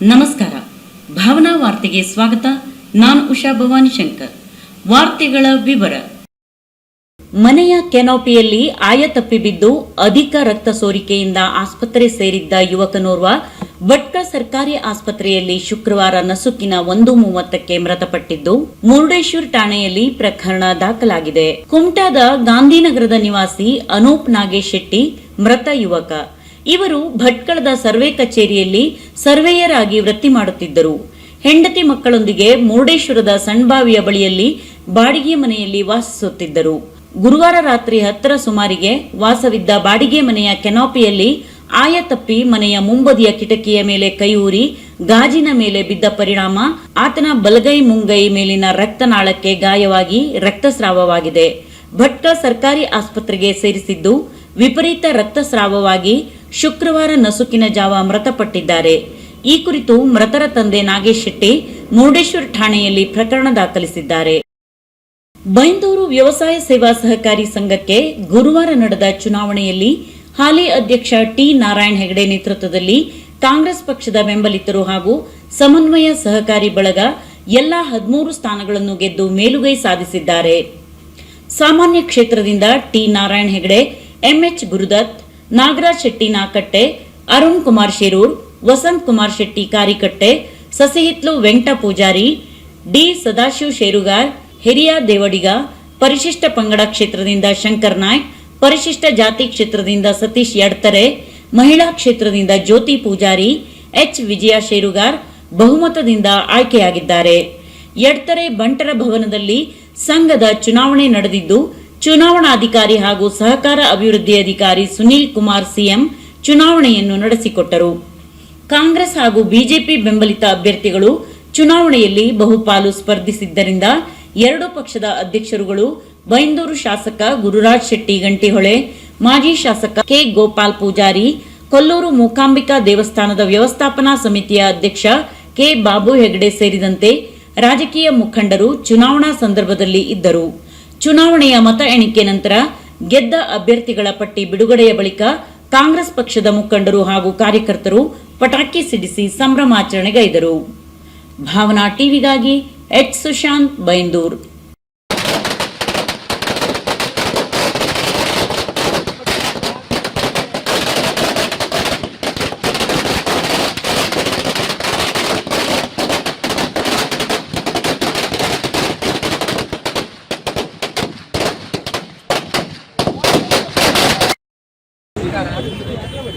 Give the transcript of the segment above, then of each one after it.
ನಮಸ್ಕಾರ. ಭಾವನಾ ವಾರ್ತೆಗೆ ಸ್ವಾಗತ. ನಾನು ಉಷಾ ಭವಾನಿ ಶಂಕರ್. ವಾರ್ತೆಗಳ ವಿವರ. ಮನೆಯ ಕೆನೋಪಿಯಲ್ಲಿ ಆಯತಪ್ಪಿ ಬಿದ್ದು ಅಧಿಕ ರಕ್ತ ಸೋರಿಕೆಯಿಂದ ಆಸ್ಪತ್ರೆ ಸೇರಿದ್ದ ಯುವಕನೋರ್ವ ಭಟ್ಕಳ ಸರ್ಕಾರಿ ಆಸ್ಪತ್ರೆಯಲ್ಲಿ ಶುಕ್ರವಾರ ನಸುಕಿನ 1:30ಕ್ಕೆ ಮೃತಪಟ್ಟಿದ್ದು, ಮುರುಡೇಶ್ವರ ಠಾಣೆಯಲ್ಲಿ ಪ್ರಕರಣ ದಾಖಲಾಗಿದೆ. ಕುಮಟಾದ ಗಾಂಧಿನಗರದ ನಿವಾಸಿ ಅನೂಪ್ ನಾಗೇಶ್ ಶೆಟ್ಟಿ ಮೃತ ಯುವಕ. ಇವರು ಭಟ್ಕಳದ ಸರ್ವೆ ಕಚೇರಿಯಲ್ಲಿ ಸರ್ವೇಯರ್ ಆಗಿ ವೃತ್ತಿ ಮಾಡುತ್ತಿದ್ದರು. ಹೆಂಡತಿ ಮಕ್ಕಳೊಂದಿಗೆ ಮುರುಡೇಶ್ವರದ ಸಣ್ಬಾವಿಯ ಬಳಿಯಲ್ಲಿ ಬಾಡಿಗೆ ಮನೆಯಲ್ಲಿ ವಾಸಿಸುತ್ತಿದ್ದರು. ಗುರುವಾರ ರಾತ್ರಿ 10ರ ಸುಮಾರಿಗೆ ವಾಸವಿದ್ದ ಬಾಡಿಗೆ ಮನೆಯ ಕೆನೋಪಿಯಲ್ಲಿ ಆಯತಪ್ಪಿ ಮನೆಯ ಮುಂಬದಿಯ ಕಿಟಕಿಯ ಮೇಲೆ ಕೈ ಊರಿ ಗಾಜಿನ ಮೇಲೆ ಬಿದ್ದ ಪರಿಣಾಮ ಆತನ ಬಲಗೈ ಮುಂಗೈ ಮೇಲಿನ ರಕ್ತನಾಳಕ್ಕೆ ಗಾಯವಾಗಿ ರಕ್ತಸ್ರಾವವಾಗಿದೆ. ಭಟ್ಕಳ ಸರ್ಕಾರಿ ಆಸ್ಪತ್ರೆಗೆ ಸೇರಿಸಿದ್ದು, ವಿಪರೀತ ರಕ್ತಸ್ರಾವವಾಗಿ ಶುಕ್ರವಾರ ನಸುಕಿನ ಜಾವ ಮೃತಪಟ್ಟಿದ್ದಾರೆ. ಈ ಕುರಿತು ಮೃತರ ತಂದೆ ನಾಗೇಶ್ ಶೆಟ್ಟಿ ಮುರುಡೇಶ್ವರ ಠಾಣೆಯಲ್ಲಿ ಪ್ರಕರಣ ದಾಖಲಿಸಿದ್ದಾರೆ. ಬೈಂದೂರು ವ್ಯವಸಾಯ ಸೇವಾ ಸಹಕಾರಿ ಸಂಘಕ್ಕೆ ಗುರುವಾರ ನಡೆದ ಚುನಾವಣೆಯಲ್ಲಿ ಹಾಲಿ ಅಧ್ಯಕ್ಷ ಟಿ ನಾರಾಯಣ ಹೆಗಡೆ ನೇತೃತ್ವದಲ್ಲಿ ಕಾಂಗ್ರೆಸ್ ಪಕ್ಷದ ಬೆಂಬಲಿತರು ಹಾಗೂ ಸಮನ್ವಯ ಸಹಕಾರಿ ಬಳಗ ಎಲ್ಲಾ 13 ಸ್ಥಾನಗಳನ್ನು ಗೆದ್ದು ಮೇಲುಗೈ ಸಾಧಿಸಿದ್ದಾರೆ. ಸಾಮಾನ್ಯ ಕ್ಷೇತ್ರದಿಂದ T Narayana Hegde, MH Gurudath, Nagaraj Shetty Nakatte, Arun Kumar Shirur, Vasanth Kumar Shetty Karikatte, Sasihithlu Venkata Poojary, D Sadashiv Sherugar, ಹಿರಿಯ ದೇವಡಿಗ, ಪರಿಶಿಷ್ಟ ಪಂಗಡ ಕ್ಷೇತ್ರದಿಂದ ಶಂಕರ್ ನಾಯ್ಕ್, ಪರಿಶಿಷ್ಟ ಜಾತಿ ಕ್ಷೇತ್ರದಿಂದ ಸತೀಶ್ ಯಡ್ತರೆ, ಮಹಿಳಾ ಕ್ಷೇತ್ರದಿಂದ ಜ್ಯೋತಿ ಪೂಜಾರಿ, ಎಚ್ ವಿಜಯ ಶೇರುಗಾರ್ ಬಹುಮತದಿಂದ ಆಯ್ಕೆಯಾಗಿದ್ದಾರೆ. ಯಡ್ತರೆ ಬಂಟರ ಭವನದಲ್ಲಿ ಸಂಘದ ಚುನಾವಣೆ ನಡೆದಿದ್ದು, ಚುನಾವಣಾಧಿಕಾರಿ ಹಾಗೂ ಸಹಕಾರ ಅಭಿವೃದ್ಧಿ ಅಧಿಕಾರಿ ಸುನೀಲ್ ಕುಮಾರ್ ಸಿಎಂ ಚುನಾವಣೆಯನ್ನು ನಡೆಸಿಕೊಟ್ಟರು. ಕಾಂಗ್ರೆಸ್ ಹಾಗೂ ಬಿಜೆಪಿ ಬೆಂಬಲಿತ ಅಭ್ಯರ್ಥಿಗಳು ಚುನಾವಣೆಯಲ್ಲಿ ಬಹುಪಾಲು ಸ್ಪರ್ಧಿಸಿದ್ದರಿಂದ ಎರಡು ಪಕ್ಷದ ಅಧ್ಯಕ್ಷರುಗಳು ಬೈಂದೂರು ಶಾಸಕ ಗುರುರಾಜ್ ಶೆಟ್ಟಿ ಗಂಟಿಹೊಳೆ, ಮಾಜಿ ಶಾಸಕ ಕೆ ಗೋಪಾಲ್ ಪೂಜಾರಿ, ಕೊಲ್ಲೂರು ಮೂಕಾಂಬಿಕಾ ದೇವಸ್ಥಾನದ ವ್ಯವಸ್ಥಾಪನಾ ಸಮಿತಿಯ ಅಧ್ಯಕ್ಷ ಕೆ ಬಾಬು ಹೆಗಡೆ ಸೇರಿದಂತೆ ರಾಜಕೀಯ ಮುಖಂಡರು ಚುನಾವಣಾ ಸಂದರ್ಭದಲ್ಲಿ ಇದ್ದರು. ಚುನಾವಣೆಯ ಮತ ಎಣಿಕೆ ನಂತರ ಗೆದ್ದ ಅಭ್ಯರ್ಥಿಗಳ ಪಟ್ಟಿ ಬಿಡುಗಡೆಯ ಬಳಿಕ ಕಾಂಗ್ರೆಸ್ ಪಕ್ಷದ ಮುಖಂಡರು ಹಾಗೂ ಕಾರ್ಯಕರ್ತರು ಪಟಾಕಿ ಸಿಡಿಸಿ ಸಂಭ್ರಮಾಚರಣೆಗೈದರು. ಭಾವನಾ ಟಿವಿಗಾಗಿ ಎಚ್ ಸುಶಾಂತ್, ಬೈಂದೂರ್.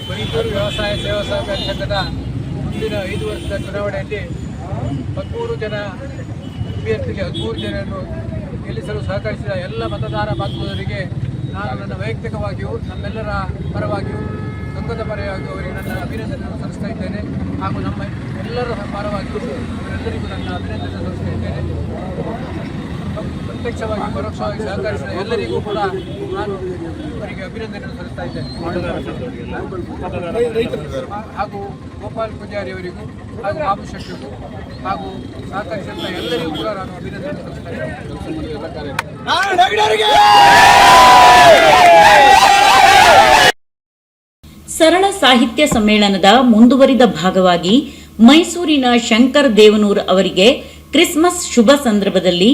ಬೈಂದೂರು ವ್ಯವಸಾಯ ಸೇವಾ ಸಹಕಾರಿ ಸಂಘದ ಮುಂದಿನ 5 ವರ್ಷದ ಚುನಾವಣೆಯಲ್ಲಿ 13 ಜನ ಅಭ್ಯರ್ಥಿಗೆ 13 ಜನರನ್ನು ಗೆಲ್ಲಿಸಲು ಸಹಕರಿಸಿದ ಎಲ್ಲ ಮತದಾರ ಬಾಂಧವರಿಗೆ ನಾನು ನನ್ನ ವೈಯಕ್ತಿಕವಾಗಿಯೂ ನಮ್ಮೆಲ್ಲರ ಪರವಾಗಿಯೂ ಸಂಘದ ಪರವಾಗಿಯೂ ಅವರಿಗೆ ನನ್ನ ಅಭಿನಂದನೆಯನ್ನು ಸಲ್ಲಿಸ್ತಾ ಇದ್ದೇನೆ. ಹಾಗೂ ನಮ್ಮ ಎಲ್ಲರ ಪರವಾಗಿಯೂ ಅವರೆಲ್ಲರಿಗೂ ನನ್ನ ಅಭಿನಂದನೆ ಸಲ್ಲಿಸ್ತಾ ಇದ್ದೇನೆ. ಪ್ರತ್ಯಕ್ಷವಾಗಿ ಪರೋಕ್ಷವಾಗಿ ಸಹಕರಿಸಿದ ಎಲ್ಲರಿಗೂ ಕೂಡ ನಾನು ಅವರಿಗೆ ಅಭಿನಂದನೆಯನ್ನು ಸಲ್ಲಿಸ್ತಾ ಇದ್ದೇನೆ. ಹಾಗೂ ಗೋಪಾಲ್ ಪೂಜಾರಿ ಅವರಿಗೂ ಹಾಗೂ ಬಾಬು ಶೆಟ್ಟಿಗೂ ಹಾಗೂ ಸಹಕರಿಸಿದ ಎಲ್ಲರಿಗೂ ಕೂಡ ನಾನು ಅಭಿನಂದನೆ ಸಲ್ಲಿಸ್ತಾ ಇದ್ದೇನೆ. ಸರಳ ಸಾಹಿತ್ಯ ಸಮ್ಮೇಳನದ ಮುಂದುವರಿದ ಭಾಗವಾಗಿ ಮೈಸೂರಿನ ಶಂಕರ್ ದೇವನೂರ್ ಅವರಿಗೆ ಕ್ರಿಸ್ಮಸ್ ಶುಭ ಸಂದರ್ಭದಲ್ಲಿ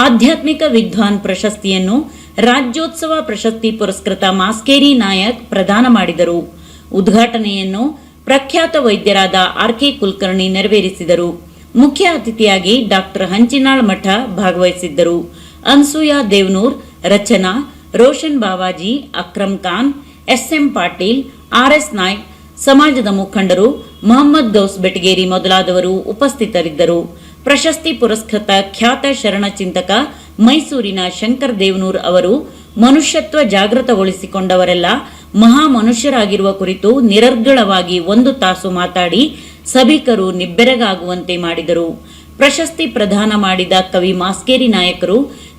ಆಧ್ಯಾತ್ಮಿಕ ವಿದ್ವಾನ್ ಪ್ರಶಸ್ತಿಯನ್ನು ರಾಜ್ಯೋತ್ಸವ ಪ್ರಶಸ್ತಿ ಪುರಸ್ಕೃತ ಮಾಸ್ಕೇರಿ ನಾಯಕ್ ಪ್ರದಾನ ಮಾಡಿದರು. ಉದ್ಘಾಟನೆಯನ್ನು ಪ್ರಖ್ಯಾತ ವೈದ್ಯರಾದ ಆರ್.ಕೆ. ಕುಲಕರ್ಣಿ ನೆರವೇರಿಸಿದರು. ಮುಖ್ಯ ಅತಿಥಿಯಾಗಿ ಡಾಕ್ಟರ್ ಹಂಚಿನಾಳ್ ಮಠ ಭಾಗವಹಿಸಿದ್ದರು. ಅನ್ಸೂಯಾ ದೇವನೂರ್, ರಚನಾ, ರೋಷನ್ ಬಾವಾಜಿ, ಅಕ್ರಮ್ ಖಾನ್, ಎಸ್.ಎಂ. ಪಾಟೀಲ್, ಆರ್.ಎಸ್. ನಾಯ್ಕ್, ಸಮಾಜದ ಮುಖಂಡರು, ಮೊಹಮ್ಮದ್ ಗೌಸ್ ಬೆಟಗೇರಿ ಮೊದಲಾದವರು ಉಪಸ್ಥಿತರಿದ್ದರು. ಪ್ರಶಸ್ತಿ ಪುರಸ್ಕೃತ ಖ್ಯಾತ ಶರಣ ಚಿಂತಕ ಮೈಸೂರಿನ ಶಂಕರ್ ದೇವನೂರ್ ಅವರು ಮನುಷ್ಯತ್ವ ಜಾಗೃತಗೊಳಿಸಿಕೊಂಡವರೆಲ್ಲ ಮಹಾ ಮನುಷ್ಯರಾಗಿರುವ ಕುರಿತು ನಿರರ್ಗಳವಾಗಿ 1 ತಾಸು ಮಾತಾಡಿ ಸಭಿಕರು ನಿಬ್ಬೆರಗಾಗುವಂತೆ ಮಾಡಿದರು. ಪ್ರಶಸ್ತಿ ಪ್ರದಾನ ಮಾಡಿದ ಕವಿ ಮಾಸ್ಕೇರಿ ನಾಯಕರು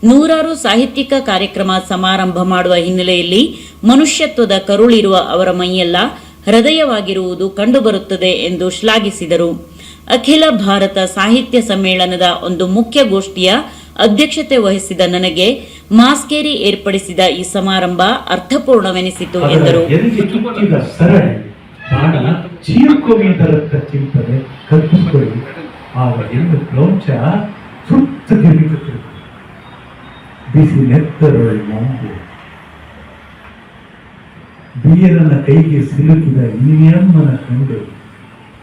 ನೂರಾರು ಸಾಹಿತ್ಯಿಕ ಕಾರ್ಯಕ್ರಮ ಸಮಾರಂಭ ಮಾಡುವ ಹಿನ್ನೆಲೆಯಲ್ಲಿ ಮನುಷ್ಯತ್ವದ ಕರುಳಿರುವ ಅವರ ಮೈಯೆಲ್ಲ ಹೃದಯವಾಗಿರುವುದು ಕಂಡುಬರುತ್ತದೆ ಎಂದು ಶ್ಲಾಘಿಸಿದರು. ಅಖಿಲ ಭಾರತ ಸಾಹಿತ್ಯ ಸಮ್ಮೇಳನದ ಒಂದು ಮುಖ್ಯ ಗೋಷ್ಠಿಯ ಅಧ್ಯಕ್ಷತೆ ವಹಿಸಿದ ನನಗೆ ಮಾಸ್ಕೇರಿ ಏರ್ಪಡಿಸಿದ ಈ ಸಮಾರಂಭ ಅರ್ಥಪೂರ್ಣವೆನಿಸಿತು ಎಂದರು. ಚೀರ್ಕೋವಿಂದ ರಕ್ತ ಚಿಂತನೆ ಕಲ್ಪಿಸಿಕೊಳ್ಳಿ. ಆಗ ಹೆಣ್ಣು ಕ್ರೌಂಚ ಸುತ್ತ ತಿರುಗುತ್ತದೆ. ಬಿಸಿ ನೆತ್ತರೊಳ ಮಂಗು ಬೀರನ ಕೈಗೆ ಸಿಲುಕಿದ ಇನ್ನೆಮ್ಮನ ಕಂಡು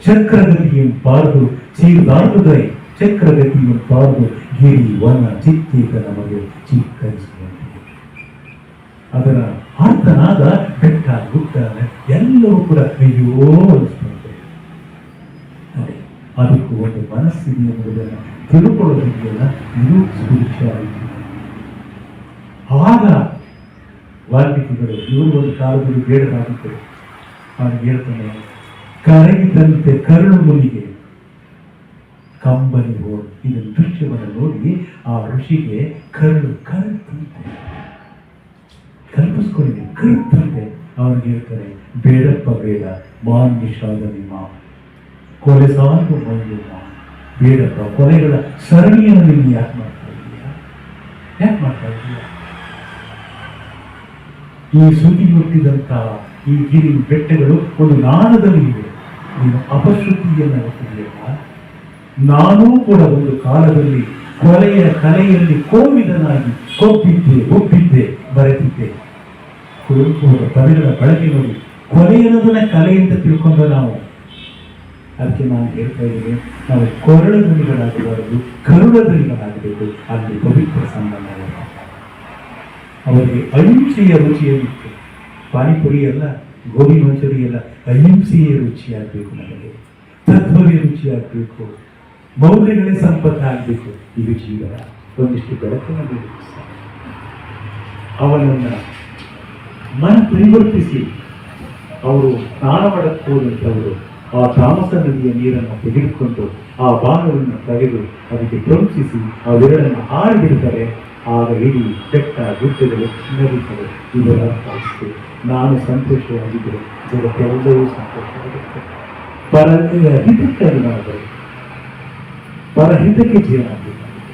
ಚಕ್ರಗತಿயும் ಪಾರ್ದು ಚೀರ್ದಾರ್ದುದೈ ಚಕ್ರಗತಿயும் ಪಾರ್ದು ಗಿರಿ ವನ ಚಿತ್ತೇತ ನಮಗೆ ಚಿಕ್ಕರಿಸುವಂತೆ. ಅದರ ಆರ್ತನಾದ ಬೆಟ್ಟ ಗುಡ್ಡ ಎಲ್ಲವೂ ಕೂಡ ಅಯ್ಯೋ ಅನಿಸ್ತಂತೆ. ಅದಕ್ಕೂ ಒಂದು ಮನಸ್ಸಿದೆ ಎಂಬುದನ್ನು ತಿಳ್ಕೊಳ್ಳೋದಿದೆಯಲ್ಲ, ಇದು ಸ್ಪಿರಿಚುಯಾಲಿಟಿ. ಆಗ ವಾಲ್ಮೀಕಿಗಳು ಇವರು ಒಂದು ಕಾಲದಲ್ಲಿ ಬೇಡರಾಗಿದ್ದರು. ಅವನಿಗೆ ಹೇಳ್ತಾನೆ, ಕರಗಿದಂತೆ ಕರುಳು ಮುನಿಗೆ ಕಂಬನಿ ಹೋಗಿ. ಇದನ್ನು ದೃಶ್ಯವನ್ನು ನೋಡಿ ಆ ಋಷಿಗೆ ಕರುಳು ಕರುತ್ತಂತೆ. ಕಲ್ಪಿಸ್ಕೊಂಡಿದೆ, ಕರುತ್ತಂತೆ. ಅವನಿಗೆ ಹೇಳ್ತಾರೆ, ಬೇಡಪ್ಪ ಬೇಡ, ಮಾನ್ ನಿಷಾದ ನಿಮ್ಮ ಕೊಲೆ ಸಾಲು ಮೌಲ್ಯ ಬೇಡಪ್ಪ. ಕೊಲೆಗಳ ಸರಣಿಯನ್ನು ನೀನು ಯಾಕೆ ಮಾಡ್ತಾ ಇದೀಯಾ? ಯಾಕೆ ಮಾಡ್ತಾ ಇದೀಯಾ? ಈ ಸುದ್ದಿ ಹುಟ್ಟಿದಂತಹ ಈ ಗಿರಿ ಬೆಟ್ಟಗಳು ಒಂದು ನಾಣದಲ್ಲಿ ಇವೆ. ನೀನು ಅಪಶ್ರುತಿಯನ್ನು ಒಪ್ಪಿದೆಯಲ್ಲ. ನಾನೂ ಕೂಡ ಒಂದು ಕಾಲದಲ್ಲಿ ಕೊಲೆಯ ಕಲೆಯಲ್ಲಿ ಕೋವಿದನಾಗಿ ಒಪ್ಪಿದ್ದೆ ಬರೆದಿದ್ದೆ. ಕುರುಕುವ ಪದಗಳ ಬಳಕೆ ನೋಡಿ, ಕೊಲೆಯನ್ನದನ್ನ ಕಲೆ ಅಂತ ತಿಳ್ಕೊಂಡ ನಾವು. ಅದಕ್ಕೆ ನಾನು ಹೇಳ್ತಾ ಇದ್ದೀನಿ, ನಾವು ಕೊರಳ ಧ್ವನಿಗಳಾಗಬಾರದು, ಕರುಳ ಧ್ವನಿಗಳಾಗಬೇಕು. ಅಲ್ಲಿ ಪವಿತ್ರ ಸಂಬಂಧ. ಅವರಿಗೆ ಅಹಿಂಸೆಯ ರುಚಿಯಲ್ಲಿತ್ತು. ಪಾನಿಪುರಿ ಎಲ್ಲ, ಗೋಬಿ ಮಂಚೂರಿ ಎಲ್ಲ ಅಹಿಂಸೆಯ ರುಚಿಯಾಗಬೇಕು. ನಮಗೆ ತತ್ವವೇ ರುಚಿಯಾಗಬೇಕು, ಮೌಲ್ಯಗಳೇ ಸಂಪತ್ತಾಗಬೇಕು. ಇದು ಜೀವನ. ಒಂದಿಷ್ಟು ಬೆಳಕನ್ನು ಬೇಕು. ಅವನನ್ನ ಮನ ಪರಿವರ್ತಿಸಿ ಅವರು ಸ್ನಾನ ಮಾಡಕ್ಕೆ ಹೋದಂಥವರು ಆ ತಾಮಸ ನದಿಯ ನೀರನ್ನು ತೆಗೆದುಕೊಂಡು ಆ ಬಾಣವನ್ನು ತೆಗೆದು ಅದಕ್ಕೆ ಪ್ರವಂಶಿಸಿ ಅವೆರಡನ್ನು ಹಾರಿಬಿಡ್ತಾರೆ. ಆಗ ಇಡೀ ಬೆಟ್ಟ ಗುಡ್ಡಗಳು ನಡೀತವೆ. ಇದರ ಅರ್ಥ ನಾನು ಸಂತೋಷವಾಗಿದ್ದರೆ ಜಗತ್ತೆಲ್ಲವೂ ಸಂತೋಷವಾಗುತ್ತೆ. ಪರಹಿತಕ್ಕಾಗಿ ನಾವು ಬರೀ ಪರಹಿತಕ್ಕೆ ಜೀವನ ಆಗಬೇಕಾಗಿದೆ.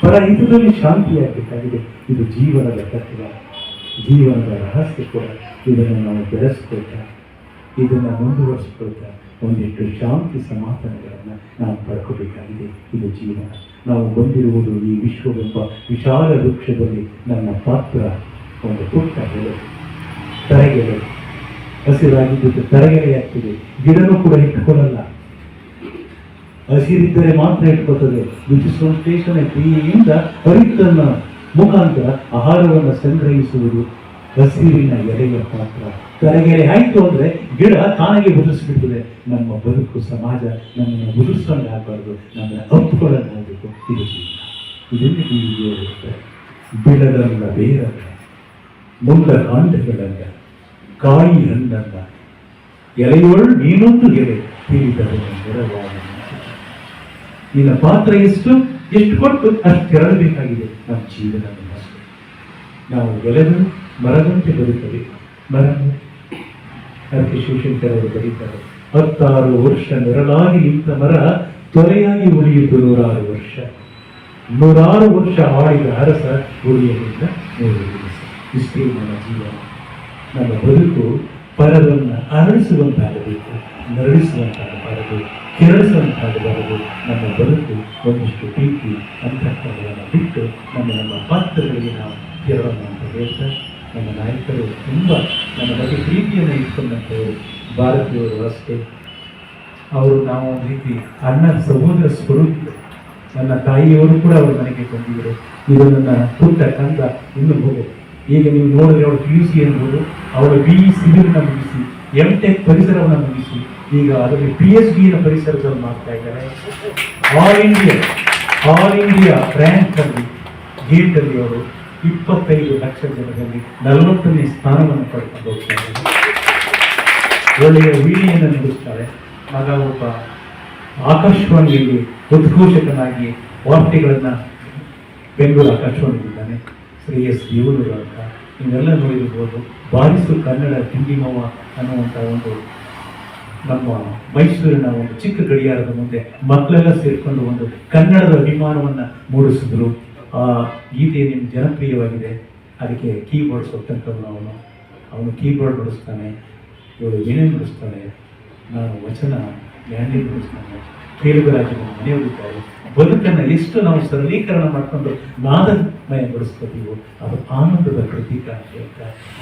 ಪರಹಿತದಲ್ಲಿ ಶಾಂತಿಯಾಗಬೇಕಾಗಿದೆ. ಇದು ಜೀವನದ ತತ್ವ, ಜೀವನದ ರಹಸ್ಯ ಕೂಡ. ಇದನ್ನು ನಾವು ಬೆಳೆಸ್ಕೊಳ್ತಾ, ಇದನ್ನು ಮುಂದುವರಿಸ್ಕೊಳ್ತಾ ಒಂದಿಷ್ಟು ಶಾಂತಿ ಸಮಾಧಾನಗಳನ್ನು ನಾವು ಪಡ್ಕೋಬೇಕಾಗಿದೆ. ಇದು ಜೀವನ. ನಾವು ಬಂದಿರುವುದು ಈ ವಿಶ್ವವೆಂಬ ವಿಶಾಲ ವೃಕ್ಷದಲ್ಲಿ ನನ್ನ ಪಾತ್ರ ಒಂದು ಪುಟ್ಟ ಬೆಳೆ, ತರಗೆಲೆ. ಹಸಿರಾಗಿದ್ದು ತರಗೆಲೆಯಾಗ್ತದೆ. ಗಿಡನೂ ಕೂಡ ಇಟ್ಕೊಳ್ಳಲ್ಲ. ಹಸಿರಿದ್ದರೆ ಮಾತ್ರ ಇಟ್ಕೋತದೆ. ವಿಶ್ಲೇಷಣೆ ಕ್ರಿಯೆಯಿಂದ ಹರಿತನ ಮುಖಾಂತರ ಆಹಾರವನ್ನು ಸಂಗ್ರಹಿಸುವುದು ಹಸಿರಿನ ಎಲೆಯ ಪಾತ್ರ. ತರಗೆರೆ ಆಯಿತು ಅಂದರೆ ಗಿಡ ತಾನಾಗೆ ಉದುರಿಸ್ಬಿಡ್ತದೆ. ನಮ್ಮ ಬದುಕು ಸಮಾಜ ನಮ್ಮನ್ನು ಉದುರಿಸೋಂಗೆ ಆಗಬಾರ್ದು, ನಮ್ಮನ್ನು ಅಪ್ಪುಗಳನ್ನು ಆಗಬೇಕು. ಇದು ಜೀವನ. ಇದನ್ನು ಹೀಗೆ ಇರುತ್ತೆ. ಬಿಡದಲ್ಲ ಬೇರಲ್ಲ, ಮುಂದ ಕಾಂಡಗಳಲ್ಲ, ಕಾಯಿ ಹಣ್ಣಲ್ಲ, ಎಲೆಯೊಳು ನೀನೊಂದು ಎಲೆ ತಿಳಿದವನು ನೆರವಾದ. ನಿನ್ನ ಪಾತ್ರ ಎಷ್ಟು ಕೊಟ್ಟು ಅಷ್ಟು ತೆರಳಬೇಕಾಗಿದೆ ನಮ್ಮ ಜೀವನ. ನಾವು ಎಲೆಗಳು ಮರದಂತೆ ಬದುಕಬೇಕು. ಮರ ಅದಕ್ಕೆ ಶಿವಶಂಕರ್ ಅವರು ಬರೀತಾರೆ, 16 ವರ್ಷ ನೆರಳಾಗಿ ನಿಂತ ಮರ ತೊರೆಯಾಗಿ ಉಳಿಯುವುದು 106 ವರ್ಷ. 106 ವರ್ಷ ಆಡಿದ ಅರಸ ಉಳಿಯಲಿಲ್ಲ 100 ದಿವಸ. ಇಷ್ಟೇ ನಮ್ಮ ಜೀವನ. ನಮ್ಮ ಬದುಕು ಪರವನ್ನು ಅರಳಿಸುವಂತಾಗಬೇಕು, ನರಳಿಸುವಂತಾಗಬಾರದು, ಕೆರಳಿಸುವಂತಾಗಬಾರದು. ನಮ್ಮ ಬದುಕು ಒಂದಿಷ್ಟು ಪ್ರೀತಿ ಅಂತಃಕರಣವನ್ನು ಬಿಟ್ಟು ನಮ್ಮ ಪಾತ್ರಗಳಿಗೆ ನಾವು ಕೆರಳೋಣ ಅಂತ ಹೇಳ್ತಾ, ನಮ್ಮ ನಾಯಕರು ತುಂಬ ನಮ್ಮ ಬಗ್ಗೆ ಪ್ರೀತಿಯನ್ನು ಇಟ್ಕೊಂಡಂಥವರು ಭಾರತೀಯರು ಅಷ್ಟೇ. ಅವರು ನಾವು ಒಂದು ರೀತಿ ಅಣ್ಣ ಸಹೋದರ ಸ್ವರೂಪ. ನನ್ನ ತಾಯಿಯವರು ಕೂಡ ಅವರು ಮನೆಗೆ ಬಂದಿದ್ದರು. ಇದು ನನ್ನ ಪುಟ್ಟ ಕಂದ ಇನ್ನು ಹೋಗು. ಈಗ ನೀವು ನೋಡಿದ್ರೆ ಅವಳು PUC ಎನ್ಬೋದು, ಅವಳು BE ಸಿವಿಲ್ನ ಮುಗಿಸಿ MTech ಪರಿಸರವನ್ನು ಮುಗಿಸಿ ಈಗ ಅದರಲ್ಲಿ PhD ಪರಿಸರದಲ್ಲಿ ಮಾಡ್ತಾ ಇದ್ದಾರೆ. ಆಲ್ ಇಂಡಿಯಾ ರ್ಯಾಂಕ್ ಅಲ್ಲಿ ಗೇಟಲ್ಲಿ ಅವರು 25 ಲಕ್ಷ ಜನರಲ್ಲಿ 40ನೇ ಸ್ಥಾನವನ್ನು ಪಡ್ಕೊಂಡು ಹೋಗ್ತಾರೆ. ಒಳ್ಳೆಯ ವೀಣೆಯನ್ನು ನುಡಿಸ್ತಾರೆ. ಮಗ ಒಬ್ಬ ಆಕಾಶವಾಣಿಯಲ್ಲಿ ಉದ್ಘೋಷಕನಾಗಿ ವಾರ್ತೆಗಳನ್ನು ಬೆಂಗಳೂರು ಆಕಾಶವಾಣಿಯಿದ್ದಾನೆ, ಶ್ರೇಯಸ್ ದೇವನೂರು ಅಂತ. ನೀವೆಲ್ಲ ನೋಡಿರ್ಬೋದು. ಬಾರಿಸು ಕನ್ನಡ ಹಿಂದಿಮವ ಅನ್ನುವಂಥ ಒಂದು ನಮ್ಮ ಮೈಸೂರಿನ ಒಂದು ಚಿಕ್ಕ ಗಡಿಯಾರದ ಮುಂದೆ ಮಕ್ಕಳೆಲ್ಲ ಸೇರಿಕೊಂಡು ಒಂದು ಕನ್ನಡದ ಅಭಿಮಾನವನ್ನು ಮೂಡಿಸಿದ್ರು. ಆ ಗೀತೆ ನಿಮ್ಗೆ ಜನಪ್ರಿಯವಾಗಿದೆ. ಅದಕ್ಕೆ ಕೀಬೋರ್ಡ್ ಕೊಟ್ಟಂಥವನು ಅವನು ಕೀಬೋರ್ಡ್ ನುಡಿಸ್ತಾನೆ, ಇವಳು ವೀಣೆ ನುಡಿಸ್ತಾನೆ. ನಾನು ವಚನ ಜ್ಞಾನೇಂದ್ರ ಕೇಳುಗರಾಜನ ಮನೆಯವರಿದ್ದಾರೆ. ಬದುಕನ್ನು ಎಷ್ಟು ನಾವು ಸರಳೀಕರಣ ಮಾಡಿಕೊಂಡು ನಾದಮಯಗೊಳಿಸ್ಕೋತೀವೋ ಅದು ಆನಂದದ ಪ್ರತೀಕ ಅಂತ.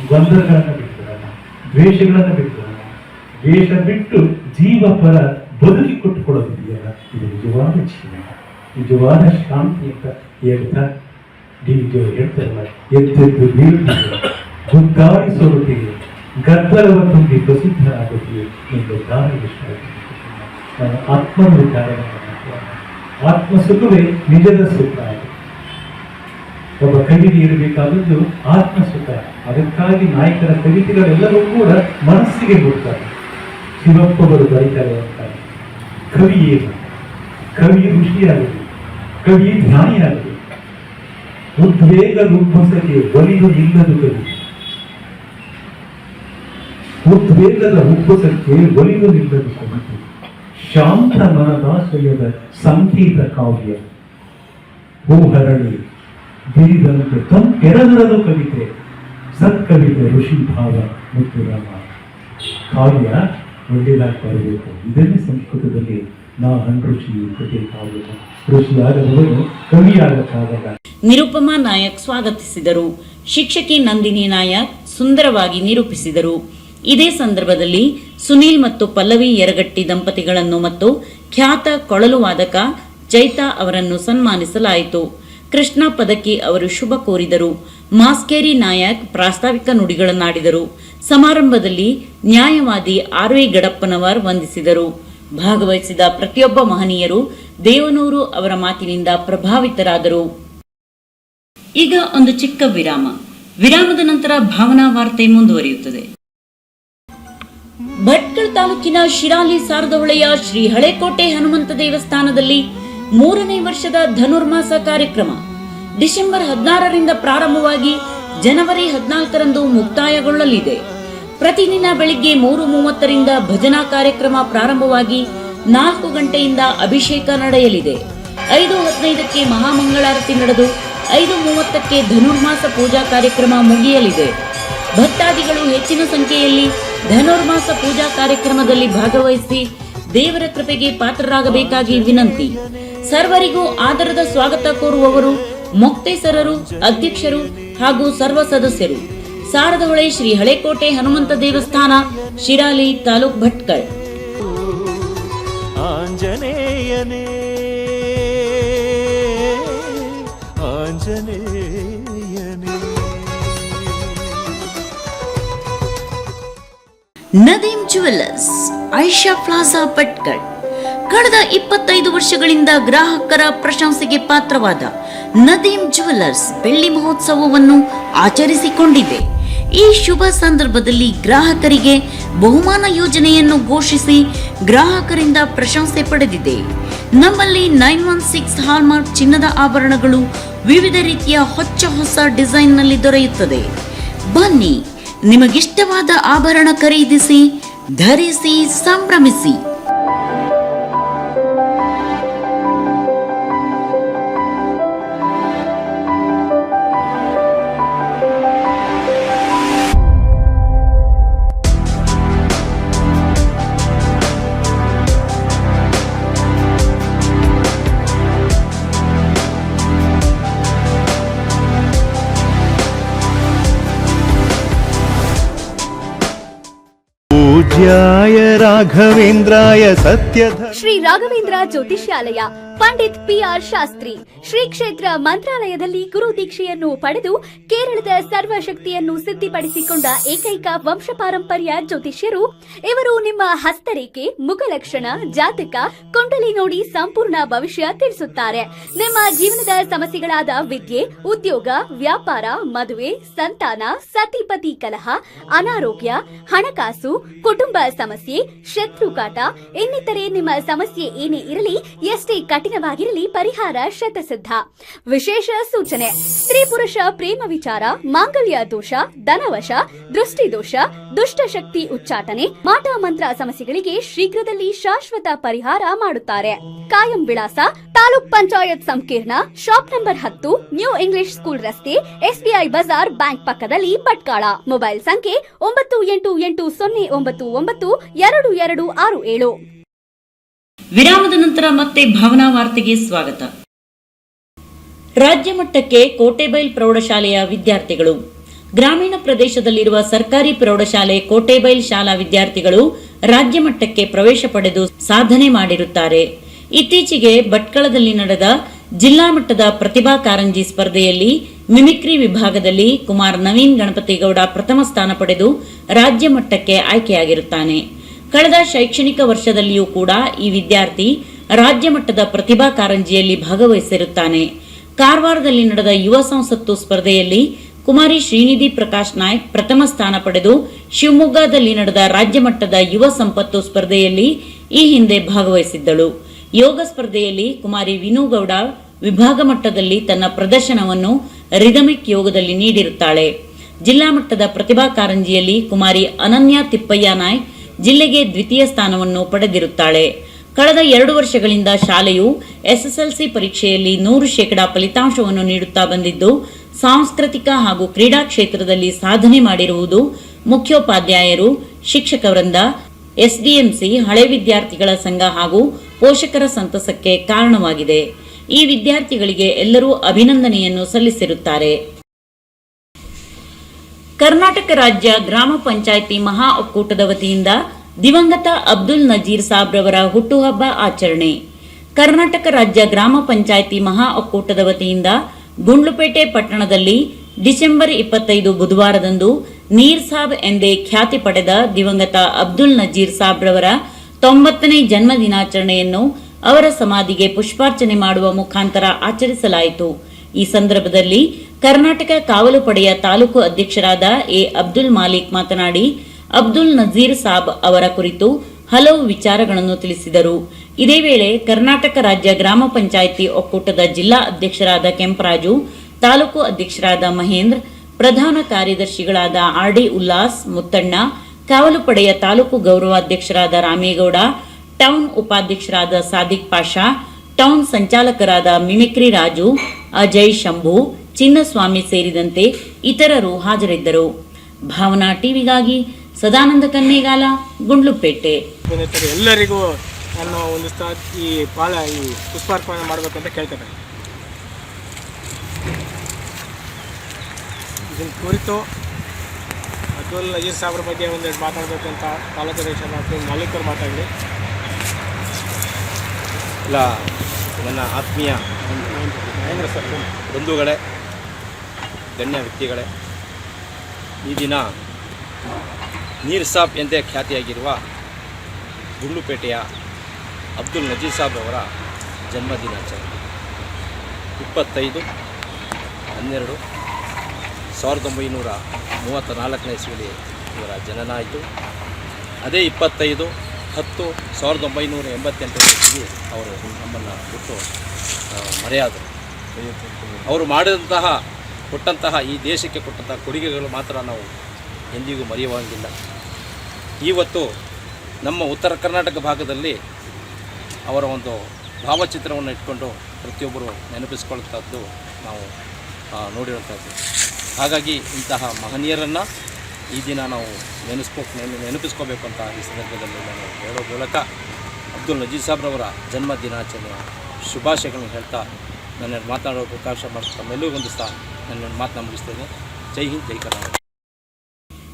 ಗೊಂದಲಗಳನ್ನು ಬಿಟ್ಬಿಡೋಣ, ದ್ವೇಷಗಳನ್ನು ಬಿಟ್ಬಿಡೋಣ. ದ್ವೇಷ ಬಿಟ್ಟು ಜೀವ ಪರ ಬದುಕಿ ಕೊಟ್ಟುಕೊಳ್ಳೋದಿದೆಯಲ್ಲ, ಇದು ನಿಜವಾದ ಜೀವನ, ನಿಜವಾದ ಶಾಂತಿ ಅಂತ ಹೇಳ್ತಾ ಹೇಳ್ತಾರಲ್ಲ, ಎದ್ದೆದ್ದು ಬೀಳುತ್ತೀವಿ, ಗುದ್ದಾಡಿಸೋರುತ್ತೀವಿ, ಗದ್ದಲವ ತುಂಬಿ ಪ್ರಸಿದ್ಧರಾಗುತ್ತೀವಿ ಎಂದು ದಾರಿ ಇಷ್ಟ. ನಾನು ಆತ್ಮೋದ್ಧಾರಣ, ಆತ್ಮ ಸುಖವೇ ನಿಜದ ಸುಖ. ಒಬ್ಬ ಕವಿಗೆ ಇರಬೇಕಾದದ್ದು ಆತ್ಮ ಸುಖ. ಅದಕ್ಕಾಗಿ ನಾಯಕರ ಕವಿತೆಗಳೆಲ್ಲವೂ ಕೂಡ ಮನಸ್ಸಿಗೆ ಬಿಡ್ತಾರೆ. ಶಿವಪ್ಪವರು ಬರೀತಾರೆ ಅಂತಾರೆ, ಕವಿ ಏನು? ಕವಿ ಋಷಿಯಾಗಲಿ, ಕವಿ ಧ್ಯಾನಿಯಾಗಲಿ, ಉದ್ವೇಗ ಉಬ್ಬಸಕ್ಕೆ ಒಲಿದು ನಿಲ್ಲದು ಕವಿ. ಉದ್ವೇಗದ ಉಬ್ಬಸಕ್ಕೆ ಒಲಿದು ನಿಲ್ಲದು ಕವಿ. ಶಾಂತ ಮನದಾಶಯದ ಸಂಗೀತ ಕಾವ್ಯ. ಹೂಹರಳಿ ಬಿರಿದಂತೆ ತಂಪೆರದರದು ಕವಿತೆ, ಸತ್ಕವಿತೆ ಋಷಿ ಭಾವ ಮತ್ತು ರಾಮ. ಕಾವ್ಯ ಒಳ್ಳೆಯದಾಗಿ ಬರಬೇಕು. ಇದನ್ನೇ ಸಂಸ್ಕೃತದಲ್ಲಿ ನಾ ಋಷಿ ಕತೆ ಕಾವ್ಯ. ಋಷಿಯಾಗದವನು ಕವಿಯಾಗಕ್ಕಾಗಲ್ಲ. ನಿರುಪಮಾ ನಾಯಕ್ ಸ್ವಾಗತಿಸಿದರು. ಶಿಕ್ಷಕಿ ನಂದಿನಿ ನಾಯಕ್ ಸುಂದರವಾಗಿ ನಿರೂಪಿಸಿದರು. ಇದೇ ಸಂದರ್ಭದಲ್ಲಿ ಸುನೀಲ್ ಮತ್ತು ಪಲ್ಲವಿ ಯರಗಟ್ಟಿ ದಂಪತಿಗಳನ್ನು ಮತ್ತು ಖ್ಯಾತ ಕೊಳಲು ವಾದಕ ಚೈತಾ ಅವರನ್ನು ಸನ್ಮಾನಿಸಲಾಯಿತು. ಕೃಷ್ಣ ಪದಕಿ ಅವರು ಶುಭ ಕೋರಿದರು. ಮಾಸ್ಕೇರಿ ನಾಯಕ್ ಪ್ರಾಸ್ತಾವಿಕ ನುಡಿಗಳನ್ನಾಡಿದರು. ಸಮಾರಂಭದಲ್ಲಿ ನ್ಯಾಯವಾದಿ ಆರ್ವಿ ಗಡಪ್ಪನವರ್ ವಂದಿಸಿದರು. ಭಾಗವಹಿಸಿದ ಪ್ರತಿಯೊಬ್ಬ ಮಹನೀಯರು ದೇವನೂರು ಅವರ ಮಾತಿನಿಂದ ಪ್ರಭಾವಿತರಾದರು. ಈಗ ಒಂದು ಚಿಕ್ಕ ವಿರಾಮ. ವಿರಾಮದ ನಂತರ ಭಾವನಾ ವಾರ್ತೆ ಮುಂದುವರಿಯುತ್ತದೆ. ಭಟ್ಕಳ ತಾಲೂಕಿನ ಶಿರಾಲಿ ಸಾರದಹೊಳೆಯ ಶ್ರೀ ಹಳೆಕೋಟೆ ಹನುಮಂತ ದೇವಸ್ಥಾನದಲ್ಲಿ 3ನೇ ವರ್ಷದ ಧನುರ್ಮಾಸ ಕಾರ್ಯಕ್ರಮ ಡಿಸೆಂಬರ್ 16ರಿಂದ ಪ್ರಾರಂಭವಾಗಿ ಜನವರಿ 14ರಂದು ಮುಕ್ತಾಯಗೊಳ್ಳಲಿದೆ. ಪ್ರತಿದಿನ ಬೆಳಿಗ್ಗೆ 3:30ರಿಂದ ಭಜನಾ ಕಾರ್ಯಕ್ರಮ ಪ್ರಾರಂಭವಾಗಿ 4 ಗಂಟೆಯಿಂದ ಅಭಿಷೇಕ ನಡೆಯಲಿದೆ. 5:15ಕ್ಕೆ ಮಹಾಮಂಗಳಾರತಿ ನಡೆದು 5:30ಕ್ಕೆ ಧನುರ್ಮಾಸ ಪೂಜಾ ಕಾರ್ಯಕ್ರಮ ಮುಗಿಯಲಿದೆ. ಭಕ್ತಾದಿಗಳು ಹೆಚ್ಚಿನ ಸಂಖ್ಯೆಯಲ್ಲಿ ಧನುರ್ಮಾಸ ಪೂಜಾ ಕಾರ್ಯಕ್ರಮದಲ್ಲಿ ಭಾಗವಹಿಸಿ ದೇವರ ಕೃಪೆಗೆ ಪಾತ್ರರಾಗಬೇಕಾಗಿ ವಿನಂತಿ. ಸರ್ವರಿಗೂ ಆದರದ ಸ್ವಾಗತ ಕೋರುವವರು ಮೊಕ್ತೇಸರರು, ಅಧ್ಯಕ್ಷರು ಹಾಗೂ ಸರ್ವ ಸದಸ್ಯರು. ಸಾರದಹೊಳೆ ಶ್ರೀ ಹಳೆಕೋಟೆ ಹನುಮಂತ ದೇವಸ್ಥಾನ, ಶಿರಾಲಿ, ತಾಲೂಕ್ ಭಟ್ಕಳ. ಆಂಜನೇಯನೇ ಆಂಜನೇಯನೇ. Nadeem jewellers, Aisha plaza, Bhatkal. ಕಳೆದ 25 ವರ್ಷಗಳಿಂದ ಗ್ರಾಹಕರ ಪ್ರಶಂಸೆಗೆ ಪಾತ್ರವಾದ ನದೀಮ್ ಜುವೆಲ್ಲರ್ಸ್ ಬೆಳ್ಳಿ ಮಹೋತ್ಸವವನ್ನು ಆಚರಿಸಿಕೊಂಡಿದೆ. ಈ ಶುಭ ಸಂದರ್ಭದಲ್ಲಿ ಗ್ರಾಹಕರಿಗೆ ಬಹುಮಾನ ಯೋಜನೆಯನ್ನು ಘೋಷಿಸಿ ಗ್ರಾಹಕರಿಂದ ಪ್ರಶಂಸೆ ಪಡೆದಿದೆ. ನಮ್ಮಲ್ಲಿ 916 ಹಾಲ್ಮಾರ್ಕ್ ಚಿನ್ನದ ಆಭರಣಗಳು ವಿವಿಧ ರೀತಿಯ ಹೊಸ ಡಿಸೈನ್ನಲ್ಲಿ ದೊರೆಯುತ್ತದೆ. ಬನ್ನಿ, ನಿಮಗಿಷ್ಟವಾದ ಆಭರಣ ಖರೀದಿಸಿ, ಧರಿಸಿ, ಸಂಭ್ರಮಿಸಿ. पूज्याय राघवेन्द्राय सत्यधर्म ಶ್ರೀ ರಾಘವೇಂದ್ರ ಜ್ಯೋತಿಷ್ಯಾಲಯ, ಪಂಡಿತ್ PR ಶಾಸ್ತ್ರಿ ಶ್ರೀ ಕ್ಷೇತ್ರ ಮಂತ್ರಾಲಯದಲ್ಲಿ ಗುರು ದೀಕ್ಷೆಯನ್ನು ಪಡೆದು ಕೇರಳದ ಸರ್ವಶಕ್ತಿಯನ್ನು ಸಿದ್ಧಿಪಡಿಸಿಕೊಂಡ ಏಕೈಕ ವಂಶ ಪಾರಂಪರ್ಯ ಜ್ಯೋತಿಷ್ಯರು ಇವರು. ನಿಮ್ಮ ಹಸ್ತರೇಖೆ, ಮುಖಲಕ್ಷಣ, ಜಾತಕ, ಕುಂಡಲಿ ನೋಡಿ ಸಂಪೂರ್ಣ ಭವಿಷ್ಯ ತಿಳಿಸುತ್ತಾರೆ. ನಿಮ್ಮ ಜೀವನದ ಸಮಸ್ಯೆಗಳಾದ ವಿದ್ಯೆ, ಉದ್ಯೋಗ, ವ್ಯಾಪಾರ, ಮದುವೆ, ಸಂತಾನ, ಸತಿಪತಿ ಕಲಹ, ಅನಾರೋಗ್ಯ, ಹಣಕಾಸು, ಕುಟುಂಬ ಸಮಸ್ಯೆ, ಶತ್ರುಕಾಟ ಇನ್ನಿತರೆ ನಿಮ್ಮ ಸಮಸ್ಯೆ ಏನೇ ಇರಲಿ, ಎಷ್ಟೇ ಕಠಿಣವಾಗಿರಲಿ, ಪರಿಹಾರ ಶತಸಿದ್ಧ. ವಿಶೇಷ ಸೂಚನೆ: ಸ್ತ್ರೀ ಪುರುಷ ಪ್ರೇಮ ವಿಚಾರ, ಮಾಂಗಲ್ಯ ದೋಷ, ಧನವಶ, ದೃಷ್ಟಿದೋಷ, ದುಷ್ಟಶಕ್ತಿ ಉಚ್ಚಾಟನೆ, ಮಾಟ ಮಂತ್ರ ಸಮಸ್ಯೆಗಳಿಗೆ ಶೀಘ್ರದಲ್ಲಿ ಶಾಶ್ವತ ಪರಿಹಾರ ಮಾಡುತ್ತಾರೆ. ಕಾಯಂ ವಿಳಾಸ: ತಾಲೂಕ್ ಪಂಚಾಯತ್ ಸಂಕೀರ್ಣ, shop number 10, new English school ರಸ್ತೆ, SBI ಬಜಾರ್ ಬ್ಯಾಂಕ್ ಪಕ್ಕದಲ್ಲಿ, ಭಟ್ಕಳ. ಮೊಬೈಲ್ ಸಂಖ್ಯೆ 9880992267. ವಿರಾಮದ ನಂತರ ಮತ್ತೆ ಭಾವನಾ ವಾರ್ತೆಗೆ ಸ್ವಾಗತ. ರಾಜ್ಯ ಮಟ್ಟಕ್ಕೆ ಕೋಟೆಬೈಲ್ ಪ್ರೌಢಶಾಲೆಯ ವಿದ್ಯಾರ್ಥಿಗಳು. ಗ್ರಾಮೀಣ ಪ್ರದೇಶದಲ್ಲಿರುವ ಸರ್ಕಾರಿ ಪ್ರೌಢಶಾಲೆ ಕೋಟೆಬೈಲ್ ಶಾಲಾ ವಿದ್ಯಾರ್ಥಿಗಳು ರಾಜ್ಯ ಮಟ್ಟಕ್ಕೆ ಪ್ರವೇಶ ಪಡೆದು ಸಾಧನೆ ಮಾಡಿರುತ್ತಾರೆ. ಇತ್ತೀಚೆಗೆ ಭಟ್ಕಳದಲ್ಲಿ ನಡೆದ ಜಿಲ್ಲಾ ಮಟ್ಟದ ಪ್ರತಿಭಾ ಕಾರಂಜಿ ಸ್ಪರ್ಧೆಯಲ್ಲಿ ಮಿಮಿಕ್ರಿ ವಿಭಾಗದಲ್ಲಿ ಕುಮಾರ್ ನವೀನ್ ಗಣಪತಿಗೌಡ ಪ್ರಥಮ ಸ್ಥಾನ ಪಡೆದು ರಾಜ್ಯ ಮಟ್ಟಕ್ಕೆ ಆಯ್ಕೆಯಾಗಿರುತ್ತಾನೆ. ಕಳೆದ ಶೈಕ್ಷಣಿಕ ವರ್ಷದಲ್ಲಿಯೂ ಕೂಡ ಈ ವಿದ್ಯಾರ್ಥಿ ರಾಜ್ಯ ಮಟ್ಟದ ಪ್ರತಿಭಾ ಕಾರಂಜಿಯಲ್ಲಿ ಭಾಗವಹಿಸಿರುತ್ತಾನೆ. ಕಾರವಾರದಲ್ಲಿ ನಡೆದ ಯುವ ಸಂಸತ್ತು ಸ್ಪರ್ಧೆಯಲ್ಲಿ ಕುಮಾರಿ ಶ್ರೀನಿಧಿ ಪ್ರಕಾಶ್ ನಾಯ್ಕ್ ಪ್ರಥಮ ಸ್ಥಾನ ಪಡೆದು ಶಿವಮೊಗ್ಗದಲ್ಲಿ ನಡೆದ ರಾಜ್ಯ ಮಟ್ಟದ ಯುವ ಸಂಪತ್ತು ಸ್ಪರ್ಧೆಯಲ್ಲಿ ಈ ಹಿಂದೆ ಭಾಗವಹಿಸಿದ್ದಳು. ಯೋಗ ಸ್ಪರ್ಧೆಯಲ್ಲಿ ಕುಮಾರಿ ವಿನುಗೌಡ ವಿಭಾಗ ಮಟ್ಟದಲ್ಲಿ ತನ್ನ ಪ್ರದರ್ಶನವನ್ನು ರಿದಮಿಕ್ ಯೋಗದಲ್ಲಿ ನೀಡಿರುತ್ತಾಳೆ. ಜಿಲ್ಲಾ ಮಟ್ಟದ ಪ್ರತಿಭಾ ಕಾರಂಜಿಯಲ್ಲಿ ಕುಮಾರಿ ಅನನ್ಯ ತಿಪ್ಪಯ್ಯ ನಾಯ್ಕ್ ಜಿಲ್ಲೆಗೆ ದ್ವಿತೀಯ ಸ್ಥಾನವನ್ನು ಪಡೆದಿರುತ್ತಾಳೆ. ಕಳೆದ 2 ವರ್ಷಗಳಿಂದ ಶಾಲೆಯು SSLC ಪರೀಕ್ಷೆಯಲ್ಲಿ 100% ಫಲಿತಾಂಶವನ್ನು ನೀಡುತ್ತಾ ಬಂದಿದ್ದು, ಸಾಂಸ್ಕೃತಿಕ ಹಾಗೂ ಕ್ರೀಡಾ ಕ್ಷೇತ್ರದಲ್ಲಿ ಸಾಧನೆ ಮಾಡಿರುವುದು ಮುಖ್ಯೋಪಾಧ್ಯಾಯರು, ಶಿಕ್ಷಕ ವೃಂದ, SDMC, ಹಳೆ ವಿದ್ಯಾರ್ಥಿಗಳ ಸಂಘ ಹಾಗೂ ಪೋಷಕರ ಸಂತಸಕ್ಕೆ ಕಾರಣವಾಗಿದೆ. ಈ ವಿದ್ಯಾರ್ಥಿಗಳಿಗೆ ಎಲ್ಲರೂ ಅಭಿನಂದನೆಯನ್ನು ಸಲ್ಲಿಸಿರುತ್ತಾರೆ. ಕರ್ನಾಟಕ ರಾಜ್ಯ ಗ್ರಾಮ ಪಂಚಾಯಿತಿ ಮಹಾ ಒಕ್ಕೂಟದ ವತಿಯಿಂದ ದಿವಂಗತ ಅಬ್ದುಲ್ ನಜೀರ್ ಸಾಬ್ರವರ ಹುಟ್ಟುಹಬ್ಬ ಆಚರಣೆ. ಕರ್ನಾಟಕ ರಾಜ್ಯ ಗ್ರಾಮ ಪಂಚಾಯಿತಿ ಮಹಾ ಒಕ್ಕೂಟದ ವತಿಯಿಂದ ಗುಂಡ್ಲುಪೇಟೆ ಪಟ್ಟಣದಲ್ಲಿ ಡಿಸೆಂಬರ್ 25 ಬುಧವಾರದಂದು ನೀರ್ ಸಾಬ್ ಎಂದೇ ಖ್ಯಾತಿ ಪಡೆದ ದಿವಂಗತ ಅಬ್ದುಲ್ ನಜೀರ್ ಸಾಬ್ರವರ 90ನೇ ಜನ್ಮ ದಿನಾಚರಣೆಯನ್ನು ಅವರ ಸಮಾಧಿಗೆ ಪುಷ್ಪಾರ್ಚನೆ ಮಾಡುವ ಮುಖಾಂತರ ಆಚರಿಸಲಾಯಿತು. ಈ ಸಂದರ್ಭದಲ್ಲಿ ಕರ್ನಾಟಕ ಕಾವಲು ಪಡೆಯ ತಾಲೂಕು ಅಧ್ಯಕ್ಷರಾದ ಅಬ್ದುಲ್ ಮಾಲಿಕ್ ಮಾತನಾಡಿ, ಅಬ್ದುಲ್ ನಜೀರ್ ಸಾಬ್ ಅವರ ಕುರಿತು ಹಲವು ವಿಚಾರಗಳನ್ನು ತಿಳಿಸಿದರು. ಇದೇ ವೇಳೆ ಕರ್ನಾಟಕ ರಾಜ್ಯ ಗ್ರಾಮ ಪಂಚಾಯಿತಿ ಒಕ್ಕೂಟದ ಜಿಲ್ಲಾ ಅಧ್ಯಕ್ಷರಾದ ಕೆಂಪರಾಜು, ತಾಲೂಕು ಅಧ್ಯಕ್ಷರಾದ ಮಹೇಂದ್ರ, ಪ್ರಧಾನ ಕಾರ್ಯದರ್ಶಿಗಳಾದ RD ಉಲ್ಲಾಸ್, ಮುತ್ತಣ್ಣ, ಕಾವಲು ಪಡೆಯ ತಾಲೂಕು ಗೌರವಾಧ್ಯಕ್ಷರಾದ ರಾಮೇಗೌಡ, ಟೌನ್ ಉಪಾಧ್ಯಕ್ಷರಾದ ಸಾದಿಕ್ ಪಾಷಾ, ಟೌನ್ ಸಂಚಾಲಕರಾದ ಮಿಮಿಕ್ರಿ ರಾಜು, ಅಜಯ್, ಶಂಭು, ಚಿನ್ನಸ್ವಾಮಿ ಸೇರಿದಂತೆ ಇತರರು ಹಾಜರಿದ್ದರು. ಭಾವನಾ ಟಿವಿಗಾಗಿ ಸದಾನಂದ ಕನ್ನೇಗಾಲ, ಗುಂಡ್ಲುಪೇಟೆ. ಎಲ್ಲರಿಗೂ ನಾನು ಒಂದು ಈ ಪುಷ್ಪಾರ್ಪಣೆ ಮಾಡಬೇಕಂತ ಕೇಳ್ತೇನೆ. ಇದನ್ನು ಕುರಿತು ಅಬ್ದುಲ್ ನಜೀರ್ ಸಾಬ್ರ ಬಗ್ಗೆ ಒಂದೆರಡು ಮಾತಾಡಬೇಕಂತ ತಾಲೂಕು ಅಧ್ಯಕ್ಷ ಮಾಲೀಕರು ಮಾತಾಡಿ. ಎಲ್ಲ ನನ್ನ ಆತ್ಮೀಯ ಬಂಧುಗಳೇ, ಗಣ್ಯ ವ್ಯಕ್ತಿಗಳೇ, ಈ ದಿನ ನೀರ್ ಸಾಬ್ ಎಂದೇ ಖ್ಯಾತಿಯಾಗಿರುವ ಗುಂಡ್ಲುಪೇಟೆಯ ಅಬ್ದುಲ್ ನಜೀರ್ ಸಾಬ್ ಅವರ ಜನ್ಮ ದಿನಾಚರಣೆ 25/12/1934 ಇಸ್ವಿಯಲ್ಲಿ ಇವರ ಜನನ ಆಯಿತು. ಅದೇ 25/10/1988 ಇಸ್ವಿಯಲ್ಲಿ ಅವರು ನಮ್ಮನ್ನು ಬಿಟ್ಟು ಮರೆಯಾದರು. ಅವರು ಕೊಟ್ಟಂತಹ ಈ ದೇಶಕ್ಕೆ ಕೊಟ್ಟಂತಹ ಕೊಡುಗೆಗಳು ಮಾತ್ರ ನಾವು ಎಂದಿಗೂ ಮರೆಯುವಂಗಿಲ್ಲ. ಇವತ್ತು ನಮ್ಮ ಉತ್ತರ ಕರ್ನಾಟಕ ಭಾಗದಲ್ಲಿ ಅವರ ಒಂದು ಭಾವಚಿತ್ರವನ್ನು ಇಟ್ಕೊಂಡು ಪ್ರತಿಯೊಬ್ಬರು ನೆನಪಿಸ್ಕೊಳ್ಳುವಂಥದ್ದು ನಾವು ನೋಡಿರುವಂಥದ್ದು. ಹಾಗಾಗಿ ಇಂತಹ ಮಹನೀಯರನ್ನು ಈ ದಿನ ನಾವು ನೆನಪಿಸ್ಕೋಬೇಕು ಅಂತ ಈ ಸಂದರ್ಭದಲ್ಲಿ ನಾನು ಹೇಳೋ ಮೂಲಕ ಅಬ್ದುಲ್ ನಜೀರ್ ಸಾಬ್ರವರ ಜನ್ಮ ದಿನಾಚರಣೆಯ ಶುಭಾಶಯಗಳನ್ನು ಹೇಳ್ತಾ ನನ್ನ ಮಾತನಾಡೋ ಅವಕಾಶ ಮಾಡ್ತಾ ತಮ್ಮೆಲ್ಲರಿಗೂ ಹೊಂದಿಸ್ತಾ ನನ್ನ ಮಾತನ್ನು ಮುಗಿಸ್ತೇನೆ. ಜೈ ಹಿಂದ್, ಜೈ ಕರ್ನಾಟಕ.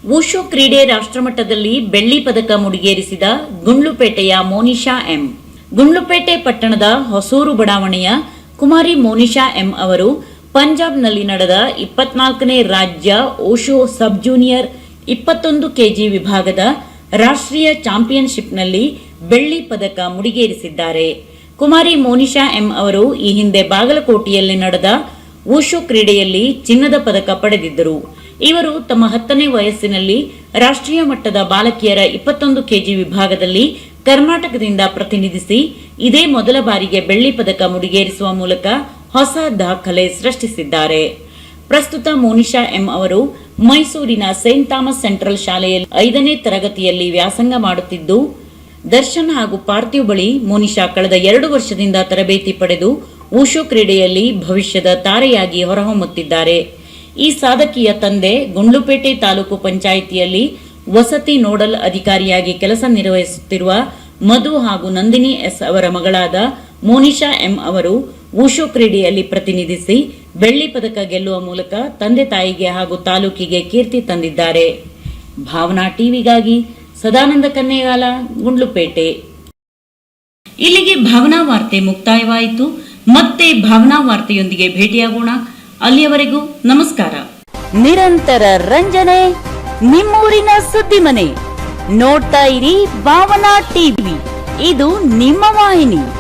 ವೂಶು ಕ್ರೀಡೆ ರಾಷ್ಟ್ರಮಟ್ಟದಲ್ಲಿ ಬೆಳ್ಳಿ ಪದಕ ಮುಡಿಗೇರಿಸಿದ ಗುಂಡ್ಲುಪೇಟೆಯ ಮೋನಿಶಾ ಎಂ. ಗುಂಡ್ಲುಪೇಟೆ ಪಟ್ಟಣದ ಹೊಸೂರು ಬಡಾವಣೆಯ ಕುಮಾರಿ ಮೋನಿಶಾ ಎಂ ಅವರು ಪಂಜಾಬ್ನಲ್ಲಿ ನಡೆದ 24ನೇ ರಾಜ್ಯ ಓಶೋ ಸಬ್ ಜೂನಿಯರ್ 21 kg ವಿಭಾಗದ ರಾಷ್ಟ್ರೀಯ ಚಾಂಪಿಯನ್ಶಿಪ್ನಲ್ಲಿ ಬೆಳ್ಳಿ ಪದಕ ಮುಡಿಗೇರಿಸಿದ್ದಾರೆ. ಕುಮಾರಿ ಮೋನಿಶಾ ಎಂ ಅವರು ಈ ಹಿಂದೆ ಬಾಗಲಕೋಟೆಯಲ್ಲಿ ನಡೆದ ವೂಶು ಕ್ರೀಡೆಯಲ್ಲಿ ಚಿನ್ನದ ಪದಕ ಪಡೆದಿದ್ದರು. ಇವರು ತಮ್ಮ 10ನೇ ವಯಸ್ಸಿನಲ್ಲಿ ರಾಷ್ಟ್ರೀಯ ಮಟ್ಟದ ಬಾಲಕಿಯರ 21 kg ವಿಭಾಗದಲ್ಲಿ ಕರ್ನಾಟಕದಿಂದ ಪ್ರತಿನಿಧಿಸಿ ಇದೇ ಮೊದಲ ಬಾರಿಗೆ ಬೆಳ್ಳಿ ಪದಕ ಮುಡಿಗೇರಿಸುವ ಮೂಲಕ ಹೊಸ ದಾಖಲೆ ಸೃಷ್ಟಿಸಿದ್ದಾರೆ. ಪ್ರಸ್ತುತ ಮೋನಿಶಾ ಎಂ ಅವರು ಮೈಸೂರಿನ ಸೇಂಟ್ ಥಾಮಸ್ ಸೆಂಟ್ರಲ್ ಶಾಲೆಯಲ್ಲಿ 5ನೇ ತರಗತಿಯಲ್ಲಿ ವ್ಯಾಸಂಗ ಮಾಡುತ್ತಿದ್ದು, ದರ್ಶನ್ ಹಾಗೂ ಪಾರ್ಥಿವ್ ಬಳಿ ಮೋನಿಶಾ ಕಳೆದ 2 ವರ್ಷದಿಂದ ತರಬೇತಿ ಪಡೆದು ವುಶು ಕ್ರೀಡೆಯಲ್ಲಿ ಭವಿಷ್ಯದ ತಾರೆಯಾಗಿ ಹೊರಹೊಮ್ಮುತ್ತಿದ್ದಾರೆ. ಈ ಸಾಧಕಿಯ ತಂದೆ ಗುಂಡ್ಲುಪೇಟೆ ತಾಲೂಕು ಪಂಚಾಯಿತಿಯಲ್ಲಿ ವಸತಿ ನೋಡಲ್ ಅಧಿಕಾರಿಯಾಗಿ ಕೆಲಸ ನಿರ್ವಹಿಸುತ್ತಿರುವ ಮಧು ಹಾಗೂ ನಂದಿನಿ ಎಸ್ ಅವರ ಮಗಳಾದ ಮೋನಿಶಾ ಎಂ ಅವರು ವುಶು ಕ್ರೀಡೆಯಲ್ಲಿ ಪ್ರತಿನಿಧಿಸಿ ಬೆಳ್ಳಿ ಪದಕ ಗೆಲ್ಲುವ ಮೂಲಕ ತಂದೆ ತಾಯಿಗೆ ಹಾಗೂ ತಾಲೂಕಿಗೆ ಕೀರ್ತಿ ತಂದಿದ್ದಾರೆ. ಭಾವನಾ ಟಿವಿಗಾಗಿ ಸದಾನಂದ ಕನ್ನೇಗಾಲ, ಗುಂಡ್ಲುಪೇಟೆ. ಇಲ್ಲಿಗೆ ಭಾವನಾ ವಾರ್ತೆ ಮುಕ್ತಾಯವಾಯಿತು. ಮತ್ತೆ ಭಾವನಾ ವಾರ್ತೆಯೊಂದಿಗೆ ಭೇಟಿಯಾಗೋಣ. ಅಲ್ಲಿಯವರೆಗೂ ನಮಸ್ಕಾರ. ನಿರಂತರ ರಂಜನೆ, ನಿಮ್ಮೂರಿನ ಸುದ್ದಿ ಮನೆ. ನೋಡ್ತಾ ಇರಿ ಭಾವನಾ ಟಿವಿ, ಇದು ನಿಮ್ಮ ವಾಹಿನಿ.